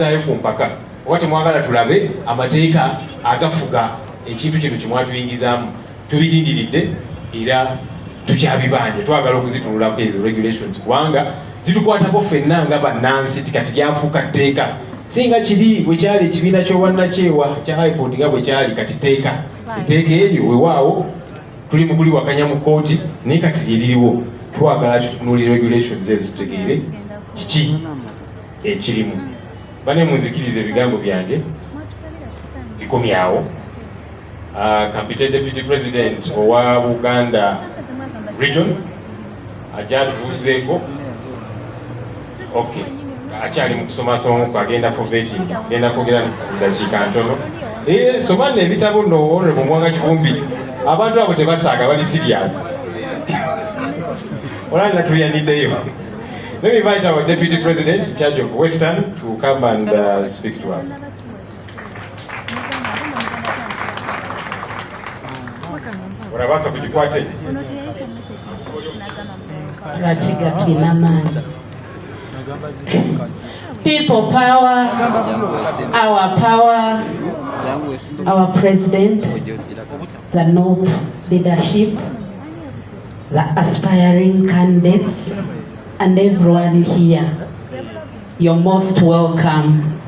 ku mpaka wati mwagala tulabe amateeka agafuga ekintu kino kimwatuyingizaamu tubirindiridde era tukyabibanje twagala okuzitunulako ezo regulations kubanga zitukwatako ffenna nga bannansi tikati lyafuuka tteeka singa kiri bwe kyali ekibiina ky'obwannakyewa kya high court nga bwe kyali kati tteeka etteeka eryo weewaawo tuli mu kuliwakanya mu kooti naye kati liririwo twagala tutunulira regulations ezo tutegeere kiki ekirimu bane muzikirize ebigambo byange bikomyawo. Kapite Deputy President owa Buganda Region ajja tubuuzeeko okay akyali mu kusomasoma agenda for vetting genda kwogera dakiika ntono soma nno ebitabo nno Honorable Mwanga Kivumbi abantu abo tebasaaga bali serious olanda tuyaniddeyo. Let me invite our Deputy President in charge of Western to come and speak to us. People power, our power, our president, the North leadership, the aspiring candidates, and everyone here, you're most welcome.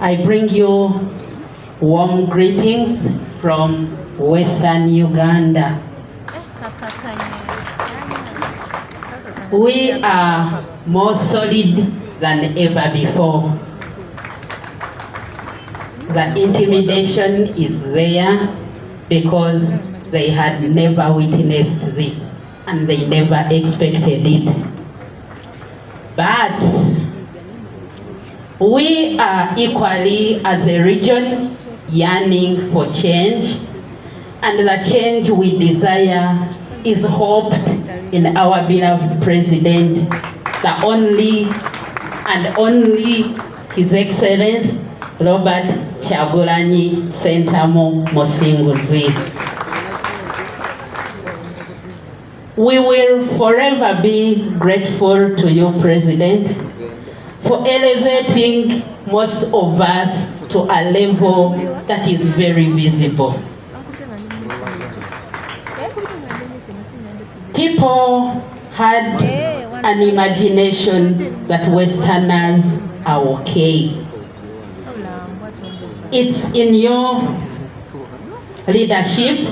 I bring you warm greetings from Western Uganda. We are more solid than ever before. The intimidation is there because they had never witnessed this and they never expected it. But we are equally as a region yearning for change, and the change we desire is hoped in our beloved president, the only and only His Excellency Robert Kyagulanyi Ssentamu Musinguzi. We will forever be grateful to you, President, for elevating most of us to a level that is very visible. People had an imagination that Westerners are okay. It's in your leadership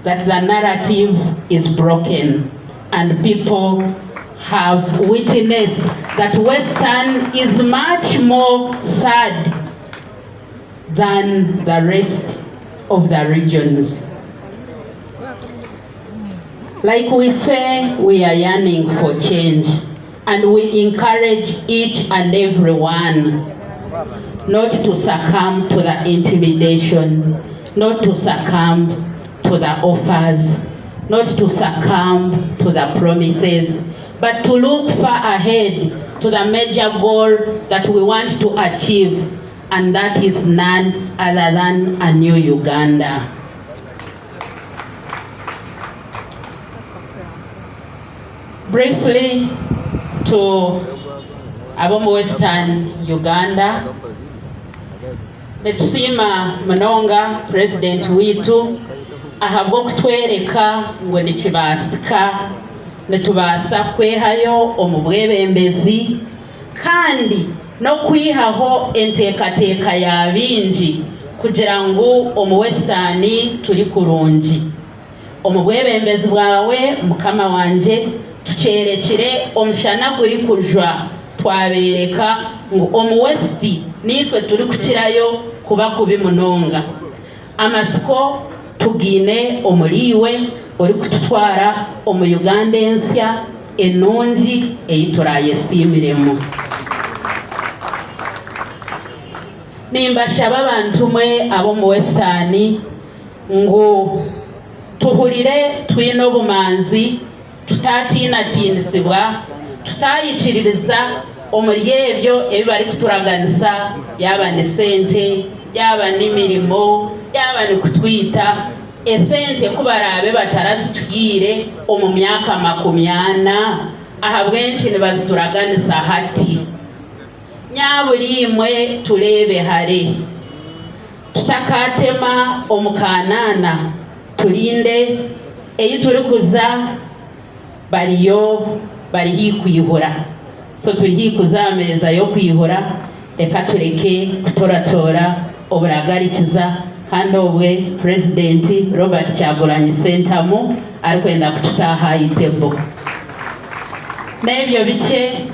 that the narrative is broken and people have witnessed that Western is much more sad than the rest of the regions. Like we say, we are yearning for change, and we encourage each and everyone not to succumb to the intimidation, not to succumb to the offers, not to succumb to the promises, but to look far ahead to the major goal that we want to achieve, and that is none other than a new Uganda. Briefly, to Abomu Western Uganda, netusima Munonga president witu ahabwa okutwereka ngo nikibasika netubasa kwehayo omubwebembezi kandi no kwihaho enteekateeka ya bingi kugira ngu omu Western turi kurungi. Omubwebembezi bwawe mukama wanje tucerekire omushana guri kujwa twabereka ngo omu West nitwe turi kukirayo kuba kubi munonga. Amasiko tugine omuriwe ori kututwara omu Uganda ensya enungi eyiturayesimilemu. Nimbashaba abantu mwe abo mu Western ngo tuhurire twine obumanzi tutatiinatinizibwa tutayikiririza omuri ebyo ebibari kuturaganisa yaba ne sente yaba n'imirimo yaba ne kutwita esente kubarabe batarazitwire omu myaka 40 ahabwenshi nibazituraganisa hati nyabulimwe tulebe hale tutakatema omukanana tulinde eyi tuli kuza baliyo balihi kwihura so tulihi kuza ameza yo kwihura reka tureke kutoratora oburagarikiza kandi obwe President Robert Kyagulanyi Ssentamu arikwenda kututaha itebo n'ebyo bice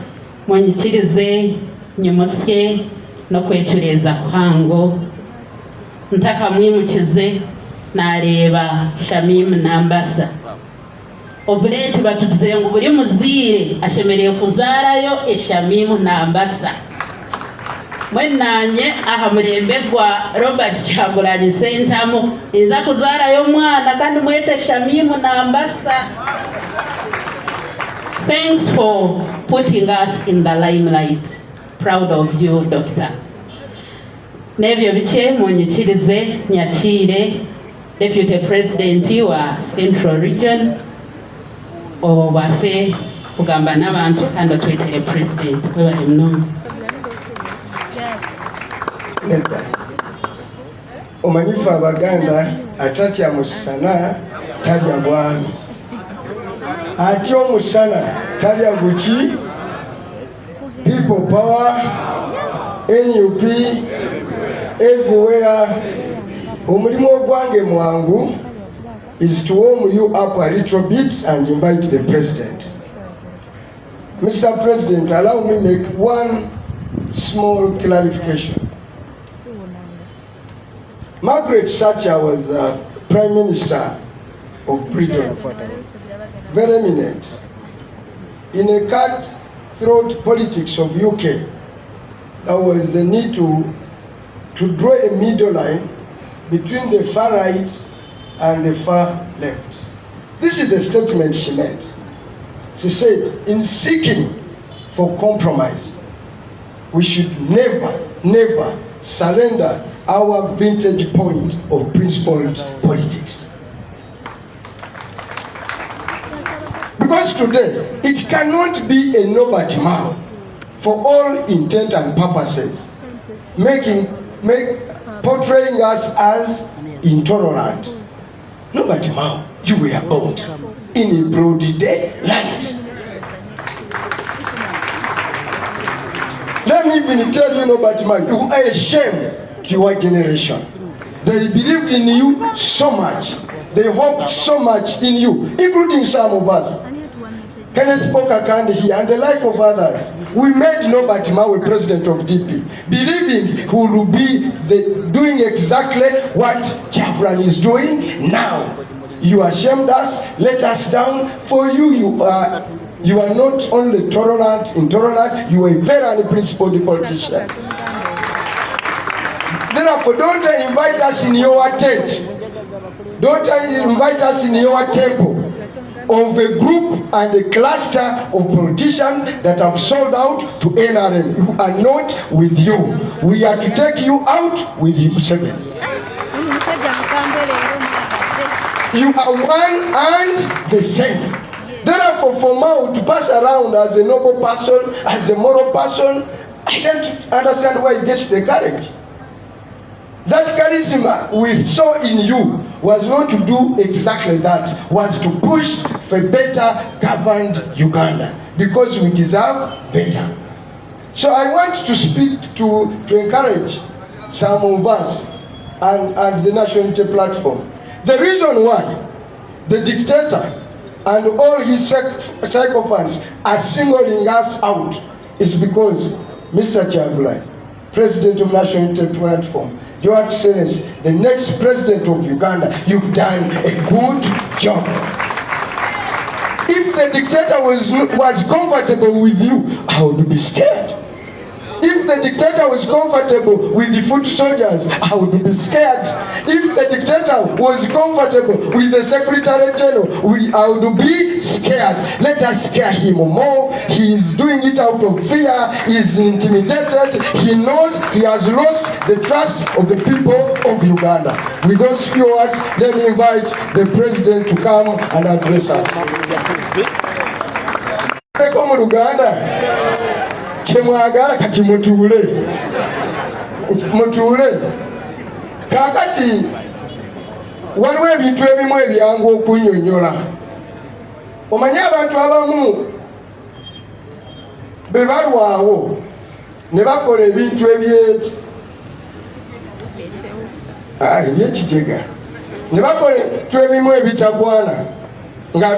munyikirize nyimusye no kwecureza kuhango ntaka mwimukize nareba Shamim Nambasa obuleti batugize ngo buri muzire ashemereye kuzarayo Shamim Nambasa mwenanye aha murembegwa Robert Kyagulanyi Ssentamu iza kuzarayo mwana kandi mwete Shamim Nambasa. Thanks for putting us in the limelight. Proud of you, Doctor. Nebyo bice munyikirize nyakire Deputy President wa Central Region obwase kugamba n'abantu kandi twetere President kwebali mnono. Omanyifa Abaganda atatya musana talya bwami. Ati omusana talya guki? People power, NUP, everywhere. Omulimo gwange mwangu is to warm you up a little bit and invite the President. Mr. President, allow me make one small clarification. Margaret Thatcher was Prime Minister of Britain, very eminent. In a cutthroat politics of UK, there was the need to draw a middle line between the far right and the far left. This is the statement she made. She said, in seeking for compromise, we should never surrender our vintage point of principled politics. Because today, it cannot be a nobody man for all intent and purposes, portraying us as intolerant. Nobody man, you were born in a broad daylight. Let me even tell you, nobody man, you are a shame to your generation. They believed in you so much. They hoped so much in you, including some of us. Kenneth Pokakande here and the like of others. We made Nobati Mawe president of DP, believing he will be doing exactly what Kyagulanyi is doing now. You ashamed us, let us down. For you, you are not only intolerant, you are a very unprincipled politician. Therefore, don't invite us in your tent. Don't invite us in your temple of a group and a cluster of politicians that have sold out to NRM. You are not with you. We are to take you out with you 7. You are one and the same. Therefore, for Mao to pass around as a noble person, as a moral person, I don't understand why he gets the courage. That charisma we saw in you was not to do exactly that, was to push for better governed Uganda, because we deserve better. So I want to speak to encourage some of us and the National Unity Platform. The reason why the dictator and all his sycophants are singling us out is because Mr. Kyagulanyi, President of National Unity Platform, Your Excellency, the next president of Uganda, you've done a good job. If the dictator was comfortable with you, I would be scared. If the dictator was comfortable with the foot soldiers, I would be scared. If the dictator was comfortable with the Secretary General, I would be scared. Let us scare him more. He is doing it out of fear. He is intimidated. He knows he has lost the trust of the people of Uganda. With those few words, let me invite the President to come and address us. kyemwagala kati mutuule kakati waliwo ebintu ebimu ebyangu okunnyonnyola. Omanye abantu abamu be balwawo ne bakola ebintu ebyekigega ne bakola ebintu ebimu ebitagwana nga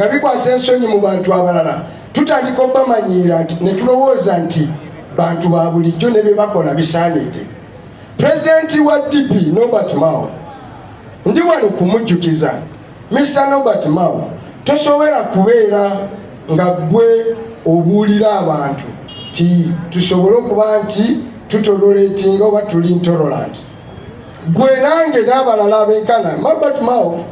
bikwasa ensonyi mu bantu abalala. Tutandika obamanyiira ne tulowooza nti bantu ba bulijjo ne bye bakola bisaanidde. Pulezidenti wa DP Norbert Mao, ndi wano kumujjukiza, Mr. Norbert Mao, tosobora kubeera nga gwe obuulira abantu ti tusobole okuba nti tutoleretinga oba tuli intolerant. Gwe nange n'abalala abenkana. Norbert Mao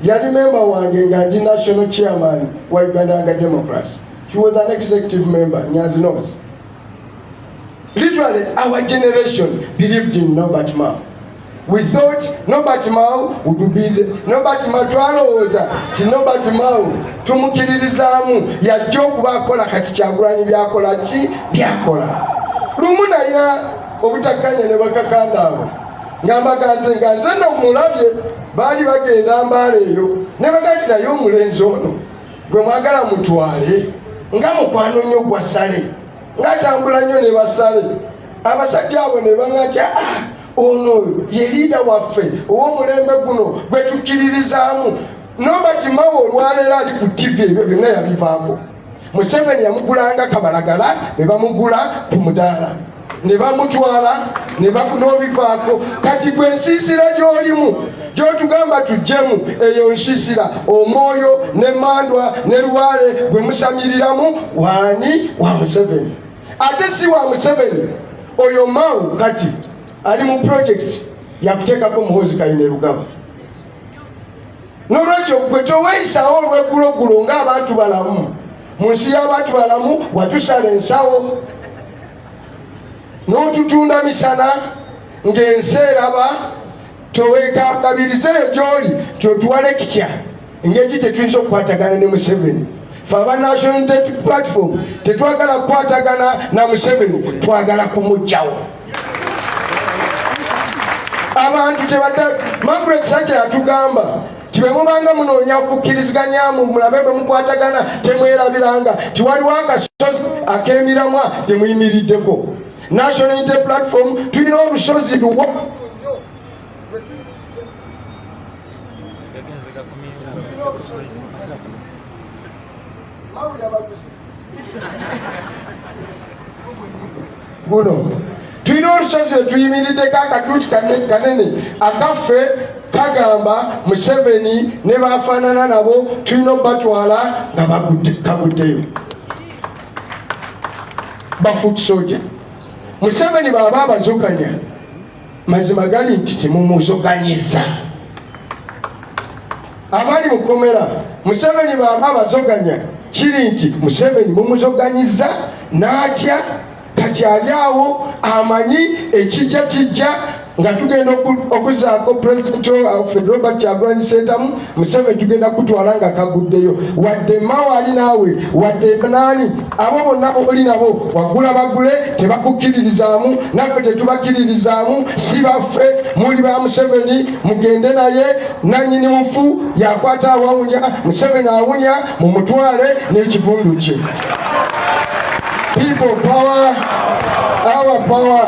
yali member wange nga ndi national chairman wa Uganda Democrats. He was an executive member, Nyanzi knows. Literally, our generation believed in Norbert Mao. We thought Norbert Mao would be the Norbert Mao twalowooza ti Norbert Mao tumukiririzaamu yajja okuba akola kati Kyagulanyi byakola ki byakola. Lumu nayina obutakkanya ne bakakanda abo ngamba nga nze nomulabye baali bagenda Mbaale eyo ne bagati naye omulenzi ono gwe mwagala mutwale nga mukwano nnyo gwa Ssale ng'atambula nnyo ne basale. Abasajja abo ne baŋatya ono ye liida waffe ow'omulembe guno gwe tukkiririzaamu. Norbert Mao olwaleero ali ku TV ebyo byonna yabivaako. Museveni yamugulanga kabalagala ne bamugula ku mudaala ne bamutwala n'obivaako. Kati gwe ensiisira gy'olimu gy'otugamba tujjemu eyo nsiisira Omwoyo ne Mandwa ne Luwale gwe musamiriramu waani wa Museveni. Ate si wa Museveni oyo Mao kati ali mu project yakuteekako Muhoozi Kainerugaba. N'olwekyo gwe toweeyisawo olw'eggulogulo ng'abantu balamu. Mu nsi y'abantu balamu watusala ensawo n'otutunda misana ng'ensi eraba. Toweekakabirizeeyo gy'oli totuwale kitya engeri tetuyinza okukwatagana ne Museveni. Ffe aba National Unity Platform tetwagala kukwatagana na Museveni, twagala kumugyawo. Abantu tebadda Margaret Sacha yatugamba ti bwe mubanga munoonya kukkiriziganyaamu mulabe bwe mukwatagana temwerabiranga ti waliwo akasozi ak'emiramwa gye muyimiriddeko. National Unity Platform tulina olusozi luwa guno tulina olusozi lwetuyimiriddeko akatuuti kanene akaffe kagamba Museveni ne bafaanana nabo tulina obatwala nga kaguddeyo bafuuti soja. Museveni baba abazoganya mazima gali nti temumuzoganyizza. Abali mukomera Museveni baba abazoganya kiri nti Museveni mumuzoganyizza n'atya kati ali awo amanyi ekijja kijja nga tugenda okuzaako President of Robert Kyagulanyi Ssentamu. Museveni tugenda kutwala nga kaguddeyo wadde Mao ali naawe wadde naani abo bonna boli nabo wagula bagule tebakukkiririzaamu naffe tetubakkiririzaamu si baffe muli ba Museveni mugende naye nannyini mufu yakwata awawunya Museveni awunya mumutwale n'ekivundu kye. People power, our power.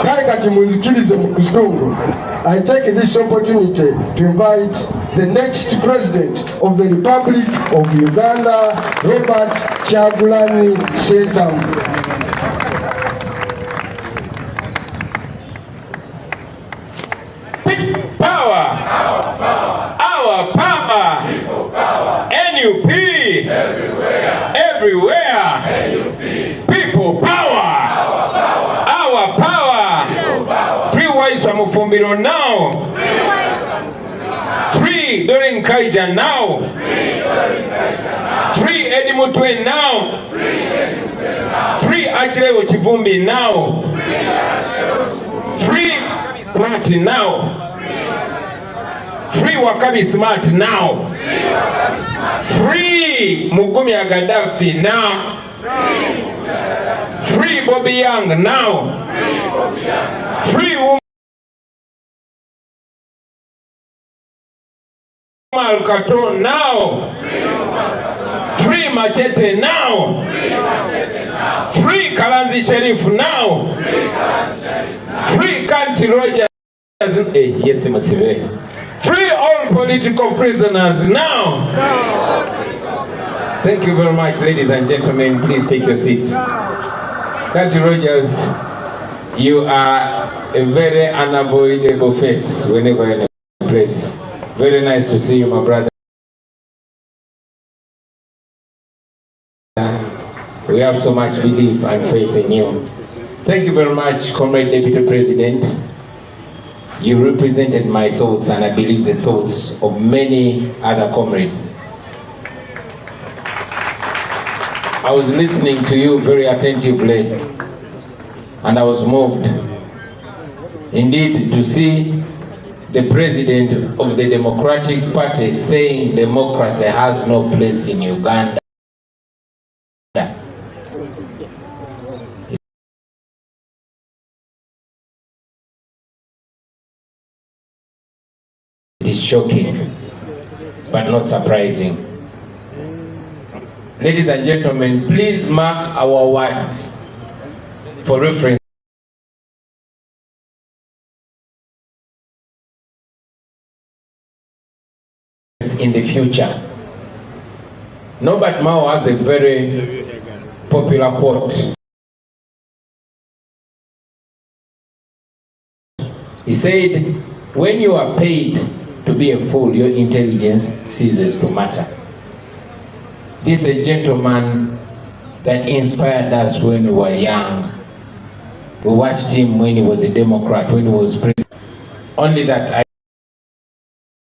Kale kati munzikirize mu kuzungu. I take this opportunity to invite the next president of the Republic of Uganda, Robert Kyagulanyi Ssentamu. Power, our power, NUP, everywhere, people power, our power, free wise from Mufumbiro now, free during Kaija now, free Eddie Mutwe now, free Achille Chivumbi now, free Martin now, free Wakabi Smart now. Free Mukumi Gaddafi now. Free Bobi Young now. Free Umar Katon now. Free Machete now. Free Kalanzi Sheriff now. Free Kanti Rogers. Yes, Masive. Free all political prisoners now. Thank you very much, ladies and gentlemen. Please take your seats. Kanti Rogers, you are a very unavoidable face whenever you're in a place. Very nice to see you, my brother. We have so much belief and faith in you. Thank you very much, Comrade Deputy President. You represented my thoughts, and I believe the thoughts of many other comrades. I was listening to you very attentively, and I was moved indeed to see the President of the Democratic Party saying democracy has no place in Uganda. It is shocking, but not surprising. Ladies and gentlemen, please mark our words for reference. In the future. Norbert Mao has a very popular quote. He said, when you are paid to be a fool, your intelligence ceases to matter. This is a gentleman that inspired us when we were young. We watched him when he was a Democrat, when he was president. Only that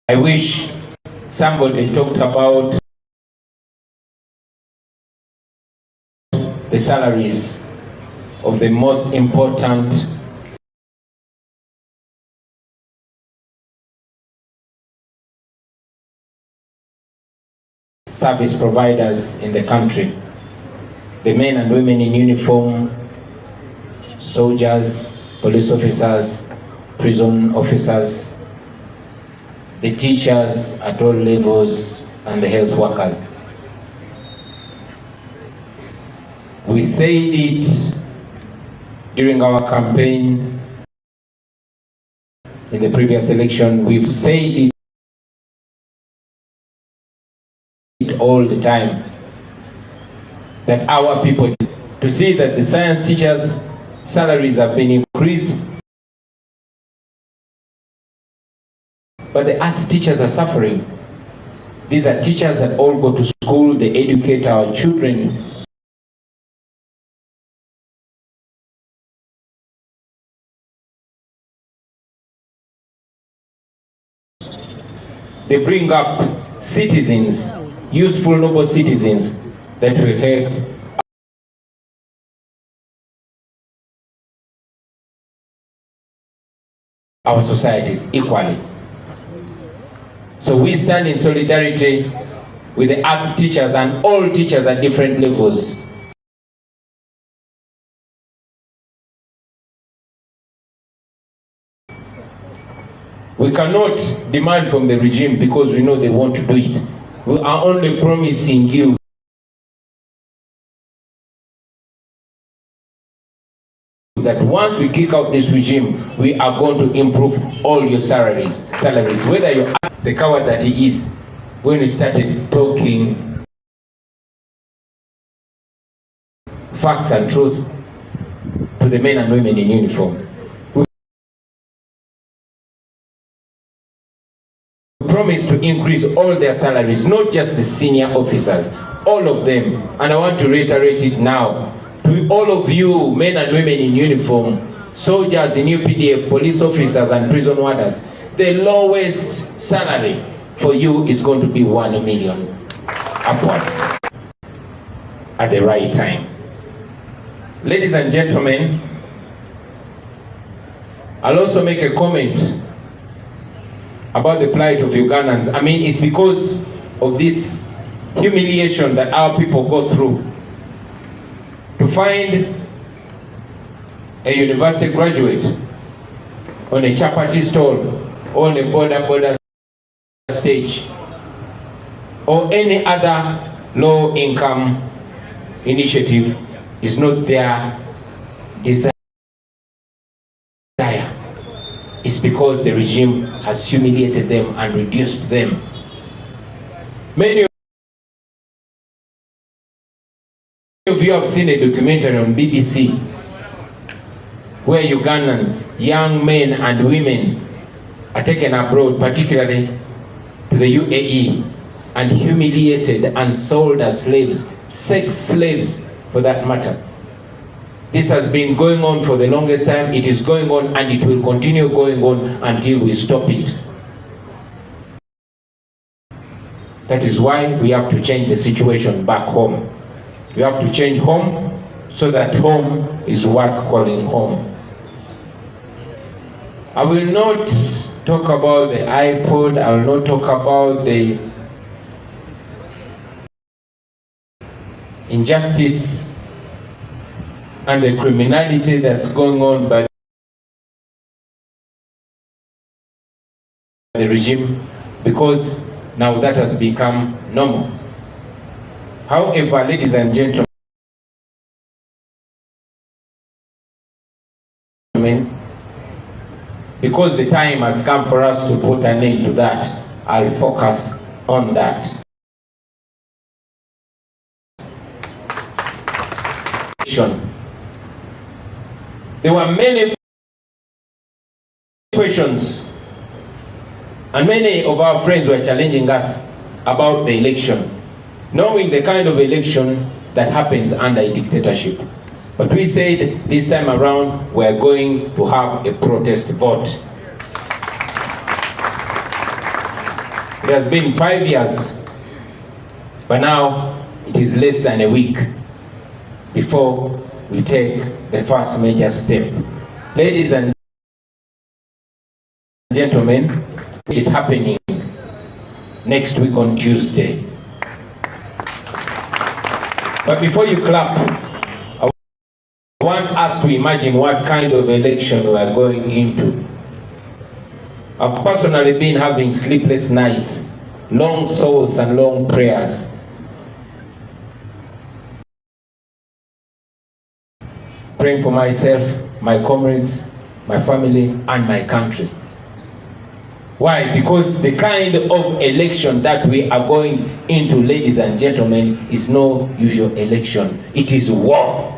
I wish somebody talked about the salaries of the most important service providers in the country. The men and women in uniform, soldiers, police officers, prison officers, the teachers at all levels, and the health workers. We said it during our campaign in the previous election. We've said it all the time, that our people, to see that the science teachers' salaries have been increased, but the arts teachers are suffering. These are teachers that all go to school, they educate our children. They bring up citizens, useful, noble citizens that will help our societies equally. So we stand in solidarity with the arts teachers and all teachers at different levels. We cannot demand from the regime because we know they want to do it. We are only promising you that once we kick out this regime, we are going to improve all your salaries. Whether you're the coward that he is, when we started talking facts and truth to the men and women in uniform, we promised to increase all their salaries, not just the senior officers, all of them. And I want to reiterate it now to all of you men and women in uniform, soldiers in UPDF, police officers and prison warders. The lowest salary for you is going to be 1 million upwards at the right time. Ladies and gentlemen, I'll also make a comment about the plight of Ugandans. I mean, it's because of this humiliation that our people go through. To find a university graduate on a chapati stall, on a border stage, or any other low-income initiative is not their desire. It's because the regime has humiliated them and reduced them. Many of you have seen a documentary on BBC where Ugandans, young men and women, are taken abroad, particularly to the UAE, and humiliated and sold as slaves, sex slaves for that matter. This has been going on for the longest time. It is going on and it will continue going on until we stop it. That is why we have to change the situation back home. We have to change home so that home is worth calling home. I will not talk about the iPod. I will not talk about the injustice and the criminality that's going on by the regime, because now that has become normal. However, ladies and gentlemen, because the time has come for us to put an end to that, I'll focus on that. There were many questions, and many of our friends were challenging us about the election, knowing the kind of election that happens under a dictatorship. But we said this time around we're going to have a protest vote. It has been 5 years, but now it is less than a week before we take the first major step. Ladies and gentlemen, it is happening next week on Tuesday. But before you clap, I want us to imagine what kind of election we are going into. I've personally been having sleepless nights, long thoughts and long prayers. Praying for myself, my comrades, my family, and my country. Why? Because the kind of election that we are going into, ladies and gentlemen, is no usual election. It is war.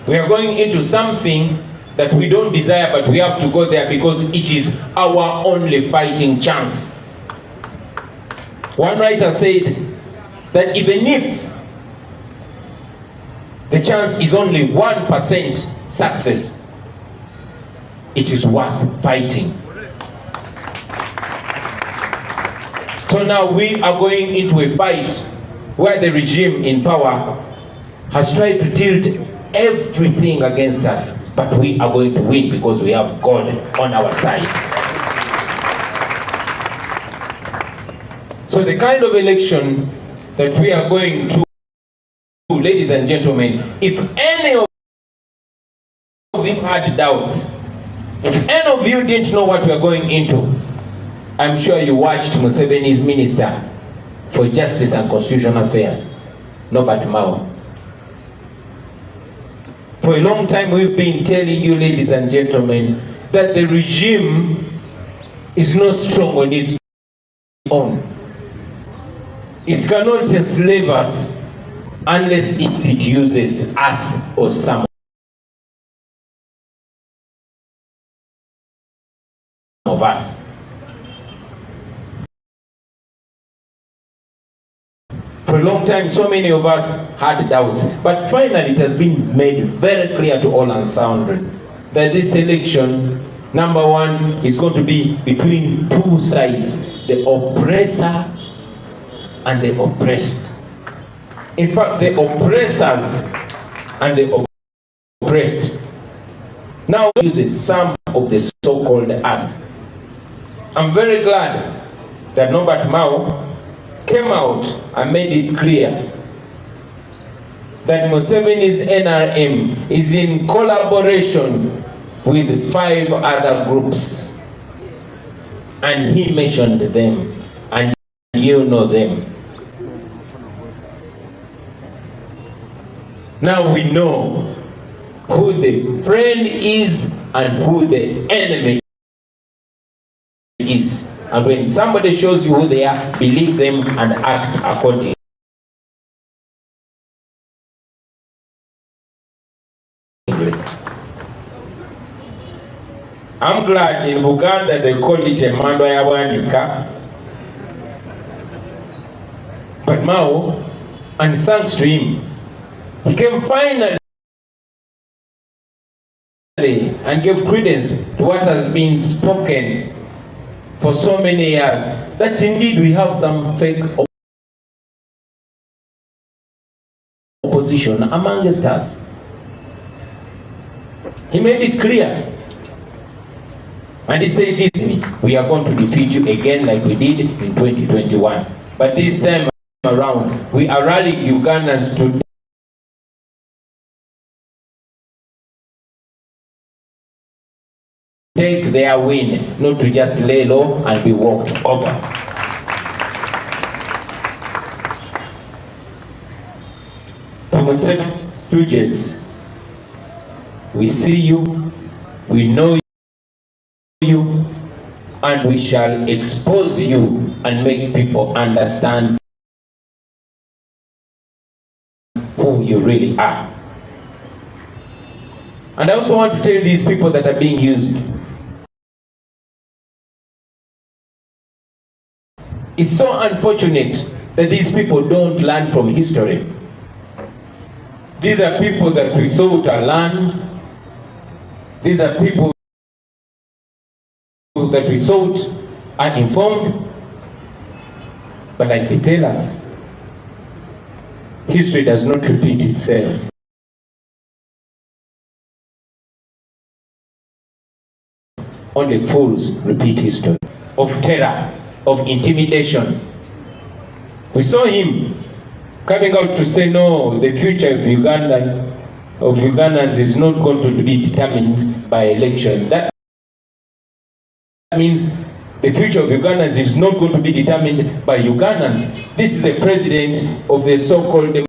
We are going into something that we don't desire, but we have to go there because it is our only fighting chance. One writer said that even if the chance is only 1% success, it is worth fighting. So now we are going into a fight where the regime in power has tried to tilt everything against us, but we are going to win because we have God on our side. So the kind of election that we are going to, ladies and gentlemen, if any of you had doubts, if any of you didn't know what we are going into, I'm sure you watched Museveni's Minister for Justice and Constitutional Affairs, Norbert Mao. For a long time we've been telling you, ladies and gentlemen, that the regime is not strong on its own. It cannot enslave us unless it uses us or some of us. For a long time, so many of us had doubts, but finally it has been made very clear to all and sundry that this election, number one, is going to be between two sides, the oppressor and the oppressed. In fact, the oppressors and the oppressed. Now uses some of the so-called us. I'm very glad that Norbert Mao came out and made it clear that Museveni's NRM is in collaboration with 5 other groups. And he mentioned them, and you know them. Now we know who the friend is and who the enemy is. And when somebody shows you who they are, believe them and act accordingly. I'm glad in Uganda they call it a Mando Yawanika. But Mao, and thanks to him, he came finally and gave credence to what has been spoken for so many years, that indeed we have some fake opposition amongst us. He made it clear. And he said this, we are going to defeat you again like we did in 2021. But this time around, we are rallying Ugandans to take their win, not to just lay low and be walked over. Stooges, we see you, we know you, and we shall expose you and make people understand who you really are. And I also want to tell these people that are being used, it's so unfortunate that these people don't learn from history. These are people that we thought are learned. These are people that we thought are informed. But like they tell us, history does not repeat itself. Only fools repeat history of terror, of intimidation. We saw him coming out to say, no, the future of Ugandans is not going to be determined by election. That means the future of Ugandans is not going to be determined by Ugandans. This is a president of the so-called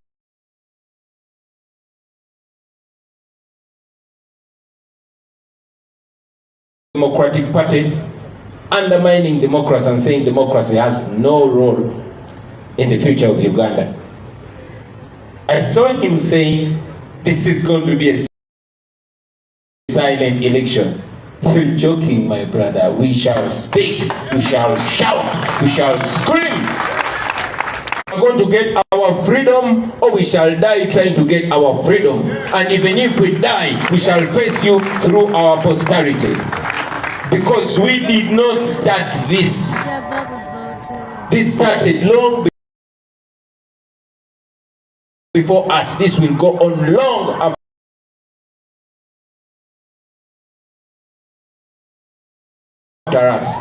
Democratic Party, undermining democracy and saying democracy has no role in the future of Uganda. I saw him saying this is going to be a silent election. You're joking, my brother. We shall speak, we shall shout, we shall scream. We're going to get our freedom, or we shall die trying to get our freedom. And even if we die, we shall face you through our posterity. Because we did not start this. This started long before us. This will go on long after us.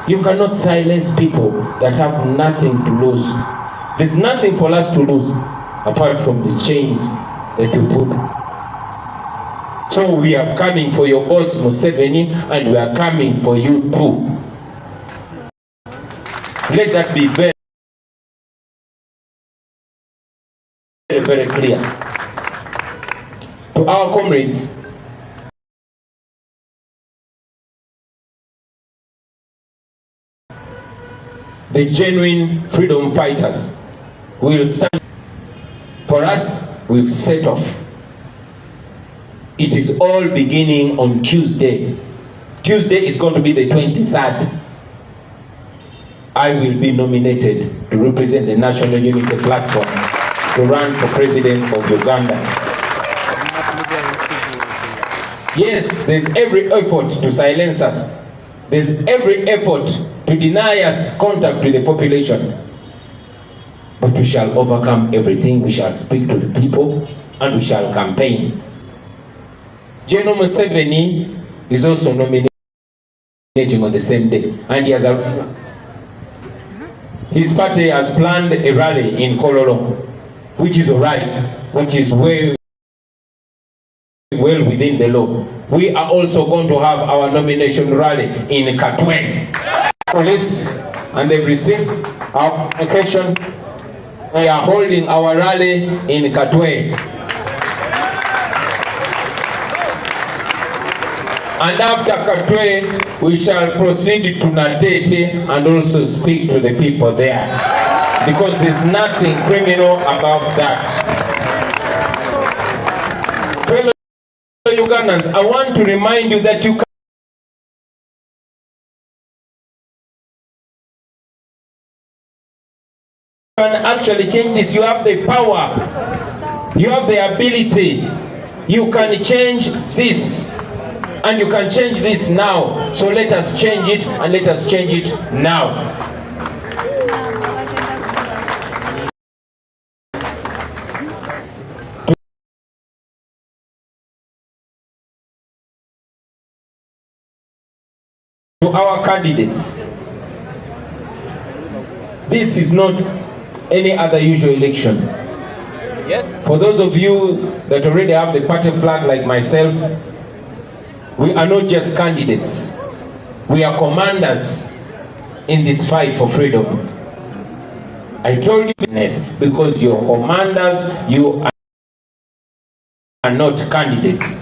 You cannot silence people that have nothing to lose. There's nothing for us to lose apart from the chains that you put. So we are coming for your boss Museveni, and we are coming for you too. Let that be very, very clear. To our comrades, the genuine freedom fighters will stand. For us, we've set off. It is all beginning on Tuesday. Tuesday is going to be the 23rd. I will be nominated to represent the National Unity Platform to run for president of Uganda. Yes, there's every effort to silence us. There's every effort to deny us contact with the population. But we shall overcome everything. We shall speak to the people and we shall campaign. General Museveni is also nominating on the same day, and his party has planned a rally in Kololo, which is alright, which is well within the law. We are also going to have our nomination rally in Katwe. Police, and they've received our application. We are holding our rally in Katwe. And after Katwe, we shall proceed to Natete and also speak to the people there, because there's nothing criminal about that. Fellow Ugandans, I want to remind you that you can actually change this. You have the power, you have the ability, you can change this, and you can change this now. So let us change it, and let us change it now. To our candidates, this is not any other usual election. Yes. For those of you that already have the party flag like myself, we are not just candidates. We are commanders in this fight for freedom. I told you business because you're commanders, you are not candidates.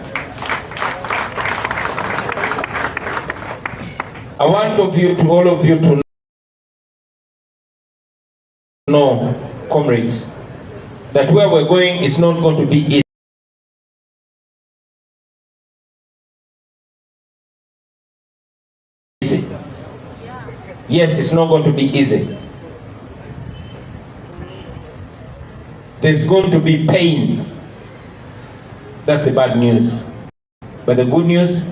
I want all of you to know, comrades, that where we're going is not going to be easy. Yes, it's not going to be easy. There's going to be pain. That's the bad news. But the good news,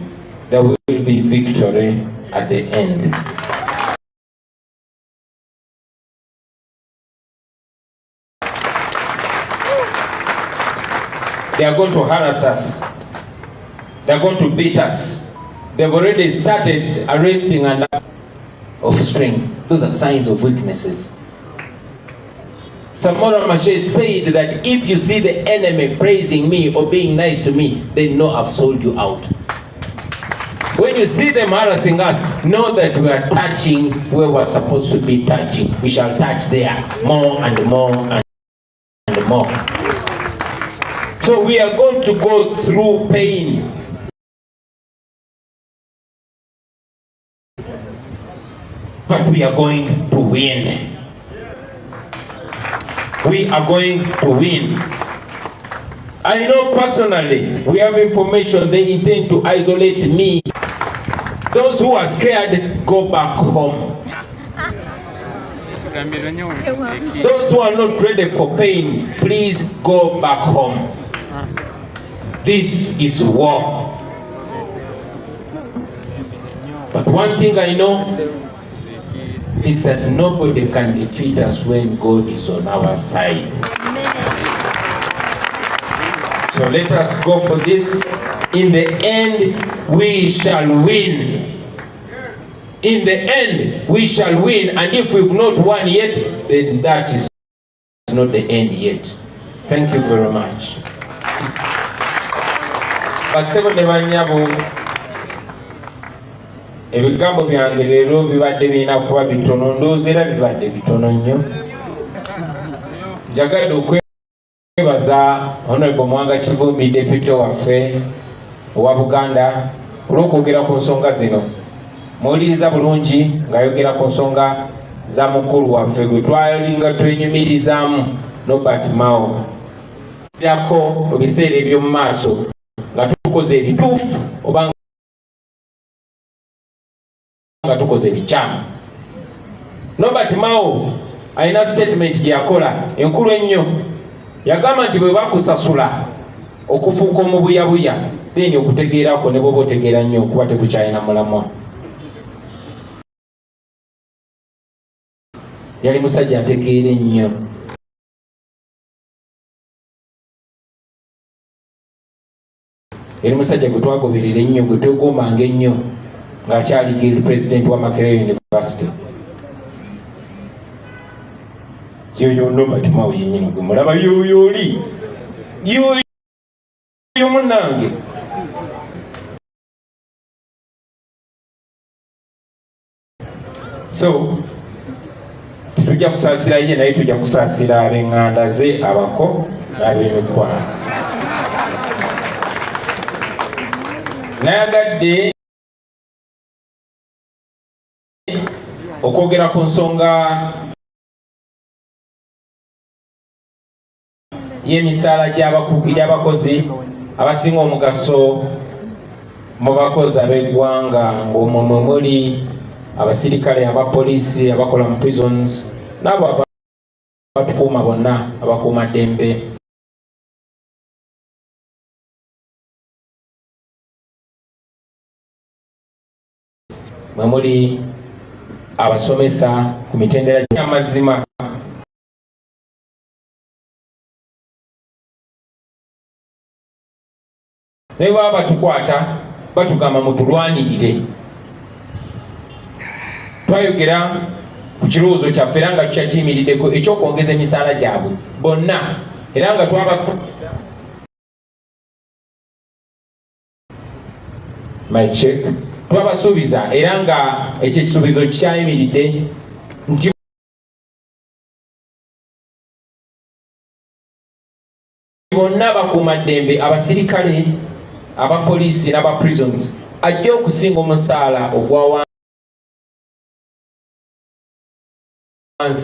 there will be victory at the end. They are going to harass us. They are going to beat us. They've already started arresting and of strength. Those are signs of weaknesses. Samora Machel said that if you see the enemy praising me or being nice to me, then know I've sold you out. When you see them harassing us, know that we are touching where we're supposed to be touching. We shall touch there more and more and more. So we are going to go through pain. But we are going to win. We are going to win. I know personally, we have information they intend to isolate me. Those who are scared, go back home. Those who are not ready for pain, please go back home. This is war. But one thing I know is that nobody can defeat us when God is on our side. So let us go for this. In the end, we shall win. In the end, we shall win. And if we've not won yet, then that is not the end yet. Thank you very much. Ebigambo byange leero bibadde birina kuba bitono, ndowooza era bibadde bitono nnyo. Njagadde okwebaza Honorable Mwanga Kivumbi, Deputy waffe owa Buganda, olw'okwogera ku nsonga zino. Muwuliriza bulungi ng'ayogera ku nsonga za mukulu waffe gwe twalinga twenyumirizaamu Norbert Mao. Yako mu biseera eby'omu maaso nga tukoze ebituufu oba nga tukoze ebikyamu. Norbert Mao alina statement gye yakola enkulu ennyo. Yagamba nti bwe bakusasula okufuuka omubuyabuya, then okutegeerako ne bw'oba otegeera nnyo okuba tekukyalina mulamwa. Yali musajja ategeera ennyo. eri musajja gwe twagoberera ennyo gwe twegombanga ennyo ng'akyali president wa Makerere University. Yoyo Nobert Mao yennyini gwe mulaba yoyo oli yoyo munnange. So tujja kusaasira ye naye tujja kusaasira ab'eŋŋanda ze abako n'ab'emikwano. Nayagadde okwogera ku nsonga y'emisaala gy'abakozi abasinga omugaso mu bakozi ab'eggwanga ng'omwo mwe muli abasirikale, abapoliisi, abakola mu prisons n'abo abatukuuma bonna abakuuma ddembe. Mwe muli abasomesa ku mitendera gy'amazima. Ne baba batukwata batugamba mutulwanirire. Twayogera ku kirowoozo kyaffe era nga tukyakiyimiriddeko ekyokwongeza emisaala gyabwe bonna era nga twabasuubiza era nga ekyo ekisuubizo kikyayimiridde nti bonna bakuumaddembe abasirikale, abapoliisi n'abaprisons ajja okusinga omusaala ogwa wansi.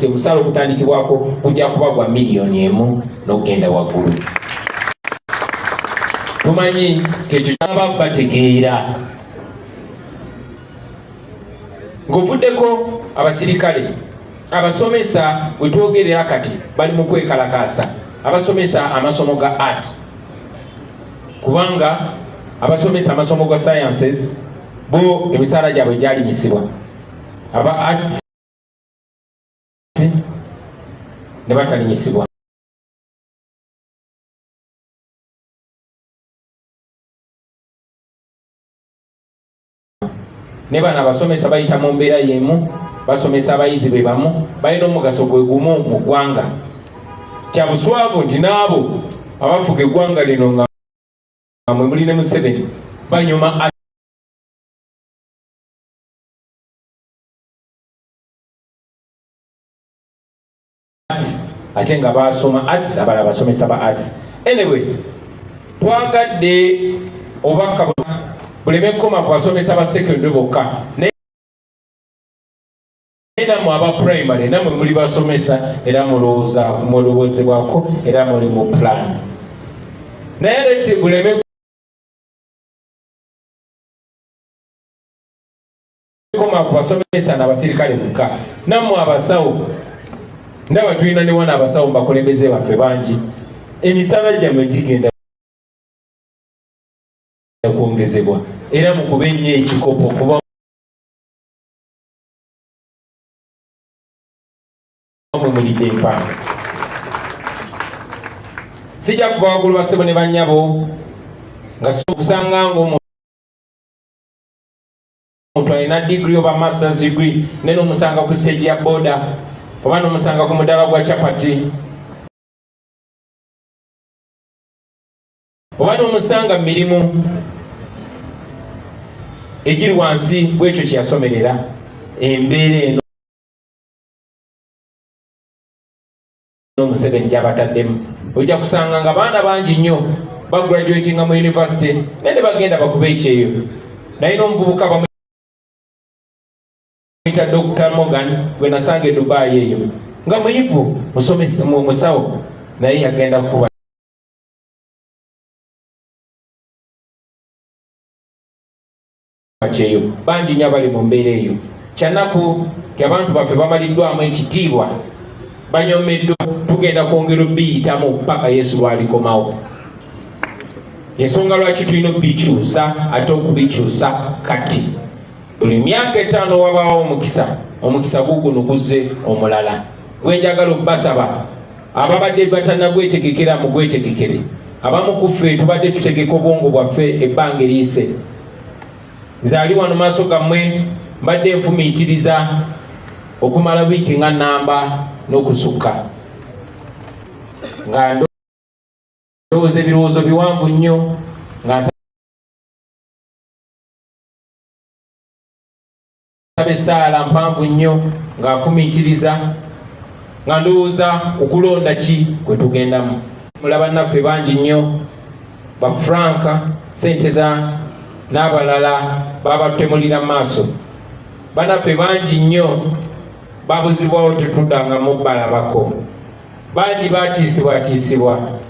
Omusaala okutandikibwako kujja kuba gwa $1,000,000 n'okugenda waggulu. Tumanyi tekyo kyaba bategeera ng'ovuddeko abasirikale, abasomesa bwe twogerera kati bali mu kwekalakaasa, abasomesa amasomo ga art, kubanga abasomesa amasomo ga sciences bo emisaala gyabwe gyalinyisibwa. Aba arts ne batalinyisibwa. Ne bano abasomesa bayita mu mbeera y'emu, basomesa abayizi be bamu, balina omugaso gwe gumu mu ggwanga. Kya buswavu nti n'abo abafuga eggwanga lino nga mwe muli ne Museveni banyuma ate nga basoma arts, abalala basomesa ba arts. Anyway, twagadde obubaka buleme kukoma ku basomesa ba secondary bokka, naye namwe aba primary namwe muli basomesa era mulowoozebwako era muli mu plan. Naye lete buleme kukoma ku basomesa n'abasirikale bokka, namwe abasawo ndaba tulina ne wana abasawo bakulembeze baffe bangi. Emisaala gyammwe gigenda kwongezebwa era mukube ennyo ekikopo kuba mwe mulidde empanga. Sijja kuva waggulu bassebo ne bannyabo nga kusanga ng'omuntu alina degree oba masters degree ne n'omusanga ku stage ya boda oba n'omusanga ku mudaala gwa chapati oba n'omusanga mu mirimu egiri wansi bw'ekyo kye yasomerera. Embeera eno Museveni gy'abataddemu ojja kusanga nga baana bangi nnyo bagraduatinga mu university naye ne bagenda bakuba ekyeyo. Naye n'omuvubuka bamuyita Dr. Morgan gwe nasanga e Dubai eyo nga muyivu musomesa mu musawo naye yagenda kukuba kyeyo. Bangi nnyo abali mu mbeera eyo. Kyanaku abantu baffe bamaliddwamu ekitiibwa, banyomeddwa, tugenda kwongera obbiyitamu paka Yesu lwalikomawo. Ensonga lwaki tulina obbikyusa ate okubikyusa kati. Buli myaka 5 wabaawo omukisa guguno guzze omulala. Gwe njagala obbasaba ababadde batanagwetegekera mugwetegekere. abamu ku ffe tubadde tutegeka obwongo bwaffe ebbanga eriise. Nze ali wano maaso gammwe mbadde nfumiitiriza okumala wiiki nga nnamba n'okusukka nga ndowooza ebirowoozo biwanvu nnyo nga nsaba essaala mpanvu nnyo nga nfumiitiriza nga ndowooza ku kulonda ki kwe tugendamu. Mulaba naffe bangi nnyo ba Franka sente za n'abalala baba tutemulira maaso. Banaffe bangi nnyo babuzibwawo tetuddangamu balabako. Bangi batiisibwatiisibwa.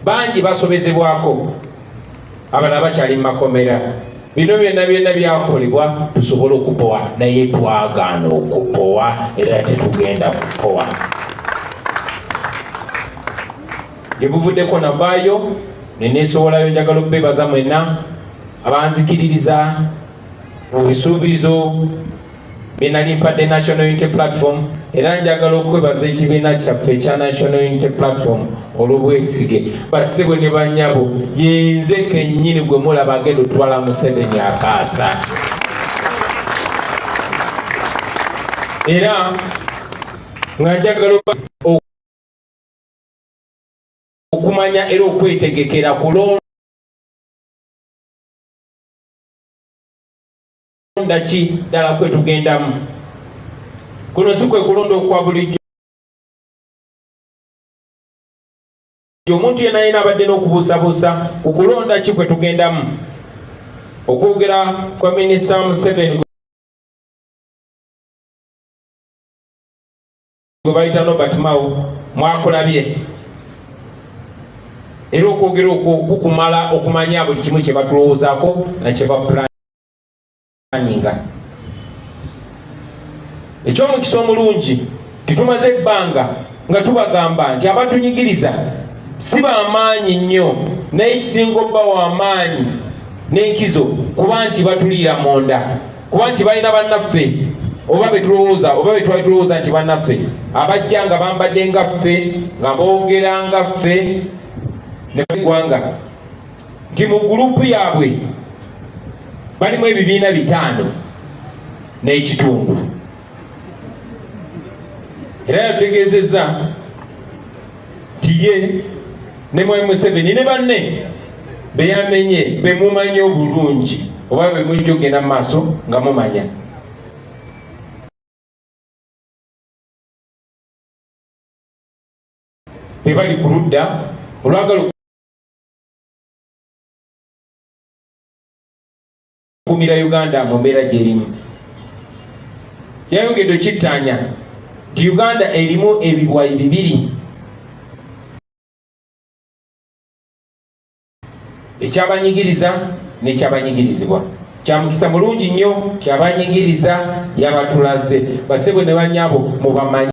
Bangi basobezebwako. Abalala bakyali mu makomera. Bino byonna byakolebwa tusobole okupowa, naye twagaana okupowa era tetugenda kupowa. Gye buvuddeko navaayo neneesowolayo, njagala okubeebaza mwenna abanzikiririza mu bisuubizo bye nali mpadde National Unity Platform, era njagala okwebaza ekibiina kyaffe ekya National Unity Platform olw'obwesige. Bassebo ne bannyabo, yenze kennyini gwe mulaba agenda otwala Museveni akaasa. Era nga njagala okumanya era okwetegekera kulonda ki ddala kwe tugendamu. Kuno si kwe kulonda okwa bulijjo. Omuntu yenna yena abadde n'okubuusabuusa ku kulonda ki kwe tugendamu. Okwogera kwa Minisita Museveni gwe bayita Robert Mao mwakulabye. Era okwogera okwo kukumala okumanya buli kimu kye batulowoozaako na kye bapulaninga. Eky'omukisa omulungi titumaze ebbanga nga tubagamba nti abatunyigiriza si bamaanyi nnyo, naye ekisinga obba w'amaanyi n'enkizo kuba nti batuliira munda, kuba nti balina bannaffe oba betulowooza oba betwali tulowooza nti bannaffe abajja nga bambadde nga ffe nga boogera nga ffe ne ggwanga nti mu gurupu yaabwe balimu ebibiina 5 n'ekitundu. Era yategeezezza nti ye ne Mwai Museveni ne banne beyamenye bemumanyi obulungi oba bemujja ogenda mu maaso nga mumanya. Bebali ku ludda olwagala okukumira Uganda mu mbeera gy'erimu. Yayongedde okittaanya nti Uganda erimu ebibwayi 2, ekyabanyigiriza n'ekyabanyigirizibwa. Kya mukisa mulungi nnyo kyabanyigiriza yabatulaze. Bassebo ne bannyabo mubamanye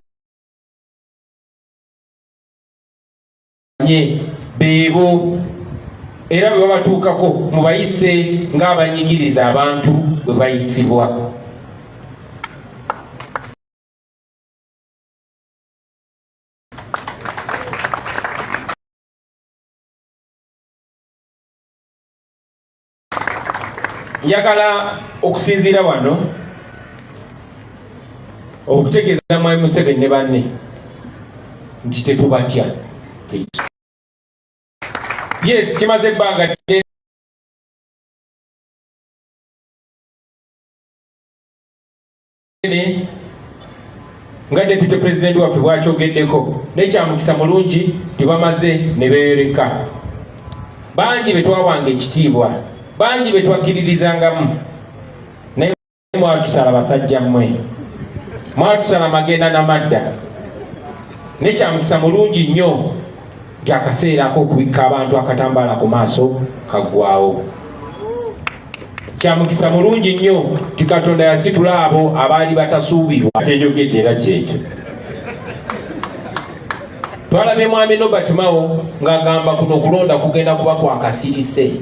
beebo era bwe babatuukako mubayise ng'abanyigiriza abantu bwe bayisibwa. Njagala okusinziira wano okutegeeza Mwai Museveni ne banne nti tetubatya. Yes, kimaze ebbanga nga Deputy President waffe bw'akyogeddeko, n'ekyamukisa mulungi tibamaze ne beereka. Bangi be twawanga ekitiibwa, bangi be twakkiririzangamu, naye mwatusala basajja mmwe, mwatusala magenda n'amadda. N'ekyamukisa mulungi nnyo nti akaseera ak'okubikka abantu akatambaala ku maaso kaggwawo. Kyamukisa mulungi nnyo nti Katonda yasitula abo abaali batasuubirwa. Kyenjogedde era kyekyo. Twalabye Mwami Robert Mao ng'agamba kuno okulonda kugenda kuba kwa kasirise,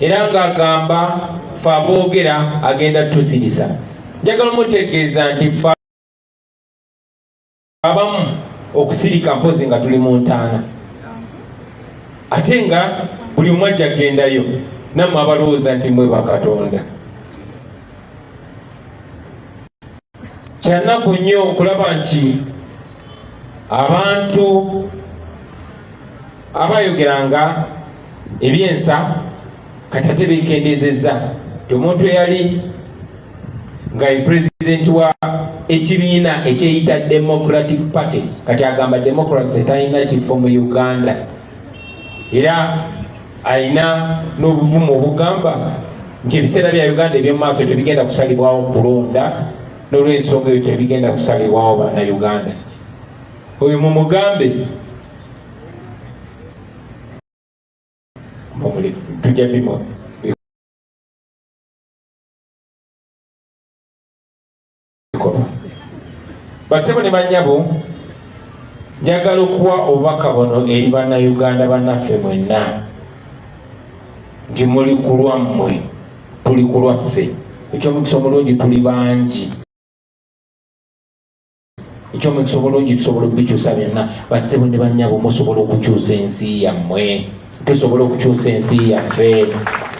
era ng'agamba ffe aboogera agenda tusirisa. Njagala mutegeeza nti ffe abamu okusirika mpozi nga tuli mu ntaana ate nga buli omu ajja agendayo nammwe abalowooza nti mwe bakatonda. Kyannaku nnyo okulaba nti abantu abayogeranga ebyensa kati ate beekendezezza ti omuntu eyali nga ye pulezidenti wa ekibiina ekyeyita Democratic Party kati agamba democracy talina kifo mu Uganda era alina n'obuvumu obugamba nti ebiseera bya Uganda eby'omu maaso tebigenda kusalibwawo kulonda n'olw'ensonga eyo tebigenda kusalibwawo bannayuganda. Oyo mumugambe tujja bimo basebo ne bannyabo, njagala okuwa obubaka buno eri bannayuganda bannaffe mwenna nti muli ku lwammwe tuli ku lwaffe. Ekyomukisa omulungi tuli bangi, ekyomukisa omulungi tusobola okubikyusa byonna. Basebo ne bannyabo musobola okukyusa ensi yammwe, tusobola okukyusa ensi yaffe.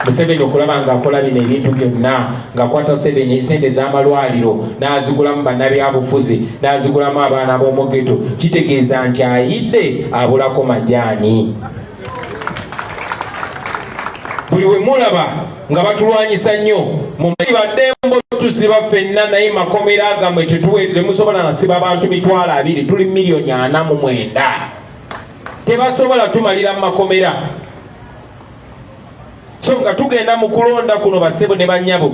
Museveni okulaba ng'akola bino ebintu byonna ng'akwata sente z'amalwaliro n'azigulamu bannabyabufuzi n'azigulamu abaana b'omugeto, kitegeeza nti ayidde abulako majaani. Buli we mulaba nga batulwanyisa nnyo mumanyi baddembo tusiba ffenna naye makomera gammwe temusobola nasiba abantu 20,000 tuli 4,49,000 tebasobola tumalira mu makomera. So nga tugenda mu kulonda kuno basebo ne bannyabo,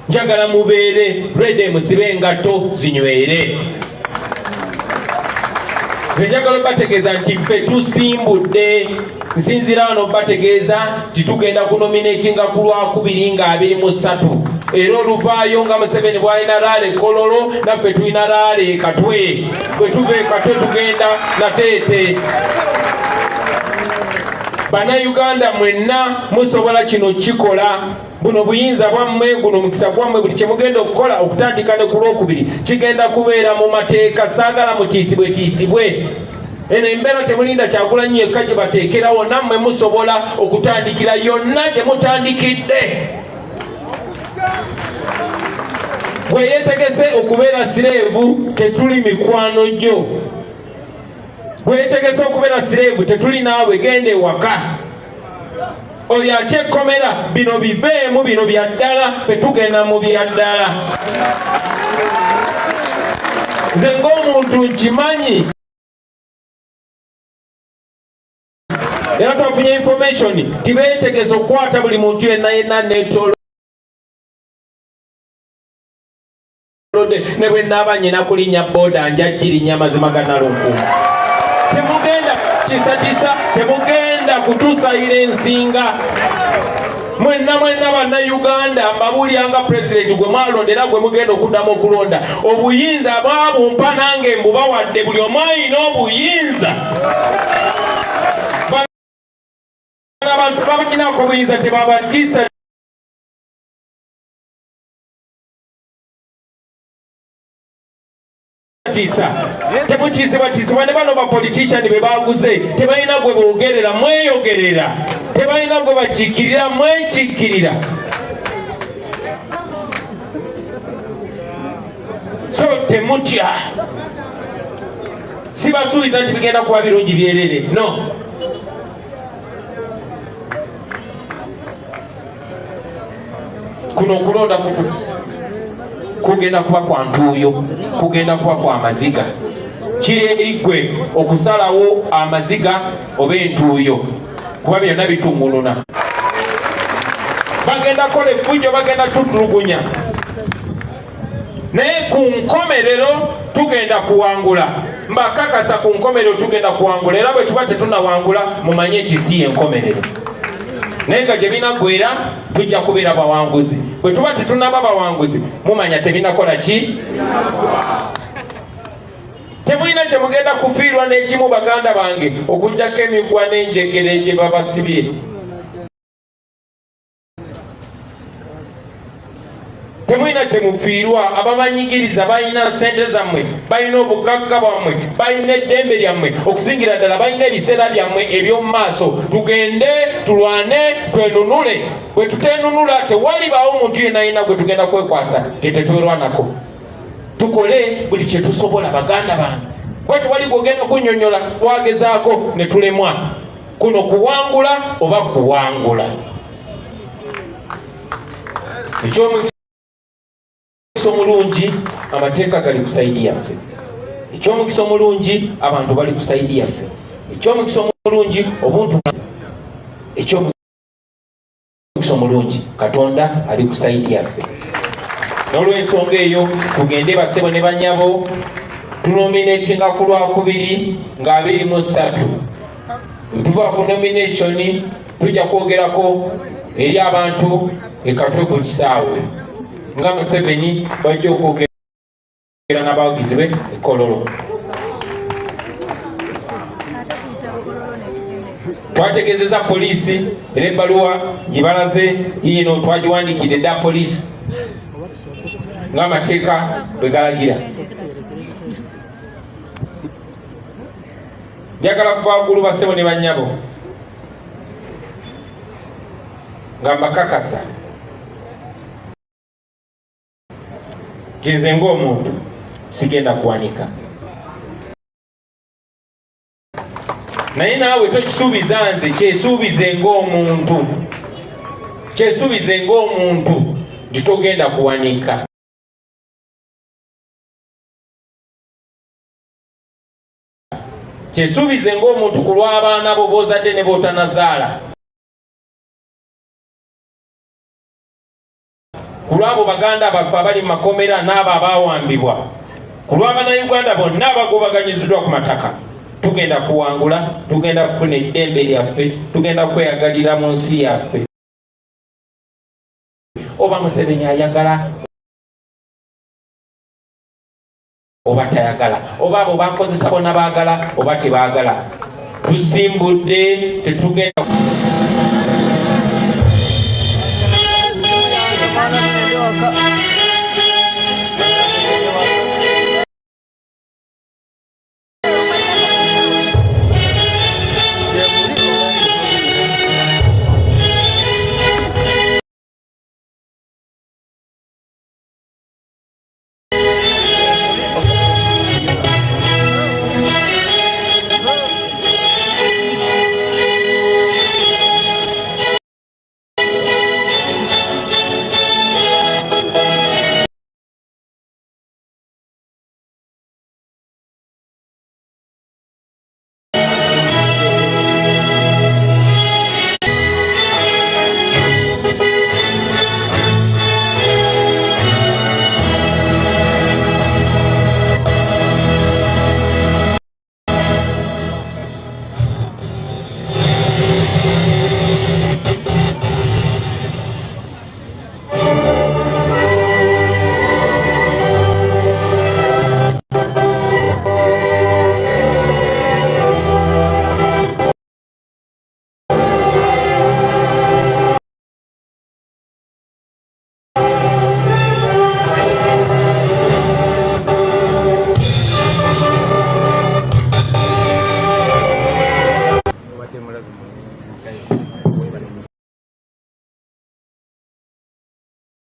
njagala mubeere ready, musibe engatto zinywere. Nze njagala bategeeza nti ffe tusimbudde, nsinzira wano bategeeza nti tugenda kunominatinga ku Lwakubiri nga 23 era oluvaayo nga Museveni bw'alina raale Kololo naffe tulina raale Katwe, bwe tuva e Katwe tugenda Nateete. Bannayuganda mwenna musobola kino kikola, buno buyinza bwammwe, guno mukisa gwammwe, buli kye mugenda okukola okutandika ne ku Lwokubiri kigenda kubeera mu mateeka. Saagala mutiisibwe. Eno embeera temulinda Kyagulanyi yekka gye bateekerawo, nammwe musobola okutandikira yonna gye mutandikidde. Gwe yeetegese okubeera sireevu tetuli mikwano gyo. Gwe yeetegese okubeera sireevu tetuli naawe, genda ewaka. Oyo akyekomera bino biveemu, bino bya ddala, ffe tugenda mu bya ddala. Nze ng'omuntu nkimanyi era twafunye information tibeetegese okukwata buli muntu yenna neetoolodde ne bwe naaba nyina kulinnya booda njagirinya mazima ganalunkumu. Temugenda kisatisa, temugenda kutusayira ensinga. Mwenna bannayuganda mbabuulyanga pulezidenti gwe mwalondera gwe mugenda okuddamu okulonda. Obuyinza bwabumpa nange mbubawadde, buli omu alina obuyinza. Abantu babaginako obuyinza tebabatiisa. Temukiisibwa ne bano bapolitician be baguze tebalina gwe boogerera, mweyogerera. Tebalina gwe bakiikirira, mwekiikirira. So temutya, sibasuubiza nti bigenda kuba birungi byerere, no. Kuno okulonda kugenda kuba kwa ntuuyo, kugenda kuba kwa maziga. Kiri eri gwe okusalawo amaziga oba entuuyo, kuba byonna bitungununa. Bagenda kola effujjo, bagenda tutulugunya, naye ku nkomerero tugenda kuwangula. Mbakakasa ku nkomerero tugenda kuwangula, era bwe tuba tetunawangula mumanye ekisi enkomerero. Naye nga gye binaggweera tujja kubeera bawanguzi. Bwe tuba tetunaba bawanguzi mumanya tebinakola ki? Temulina kye mugenda kufiirwa n'ekimu baganda bange okujjako emigwa n'enjegere gye babasibye. Temulina temulina kyemufiirwa. Ababanyigiriza balina ssente zammwe, balina obugagga bwammwe, balina eddembe lyammwe, okusingira ddala balina ebiseera byammwe eby'omu maaso. Tugende tulwane twenunule. Bwe tuteenunula tewalibaawo omuntu yenna yenna gwe tugenda kwekwasa tetwerwanako. Tukole buli kye tusobola baganda bange. Bwete wali gwogenda kunnyonnyola twagezaako ne tulemwa. Kuno kuwangula oba kuwangula. Eky'omukisa omulungi amateeka gali ku sayidi yaffe. Eky'omukisa omulungi abantu bali ku sayidi yaffe. Eky'omukisa omulungi obuntu. Eky'omukisa omulungi Katonda ali ku sayidi yaffe. N'olw'ensonga eyo tugende basebo ne banyabo tunominatinga ku Lwakubiri nga 23. Tuva ku nomination tujja kwogerako eri abantu ekatwe ku kisaawe nga Museveni bajja okwogera n'abawagizi be Kololo. Twategeezeza poliisi era ebbaluwa gye balaze yiino twagiwandiikidde dda poliisi ng'amateeka bwe galagira. Njagala kuva waggulu basebo ne bannyabo nga mbakakasa nze ng'omuntu sigenda kuwanika, naye naawe tokisuubiza nze, kyesuubize ng'omuntu, kyesuubize ng'omuntu nti togenda kuwanika. Kyesuubize ng'omuntu ku lw'abaana bo b'ozadde ne b'otanazaala, ku lw'abo baganda baffe abali mu makomera n'abo abaawambibwa, ku lw'Abannayuganda bonna abagobaganyiziddwa ku mataka. Tugenda kuwangula, tugenda kufuna eddembe lyaffe, tugenda kweyagalira mu nsi yaffe. Oba Museveni ayagala oba tayagala, oba abo bakozesa bonna baagala oba tebaagala, tusimbudde tetugenda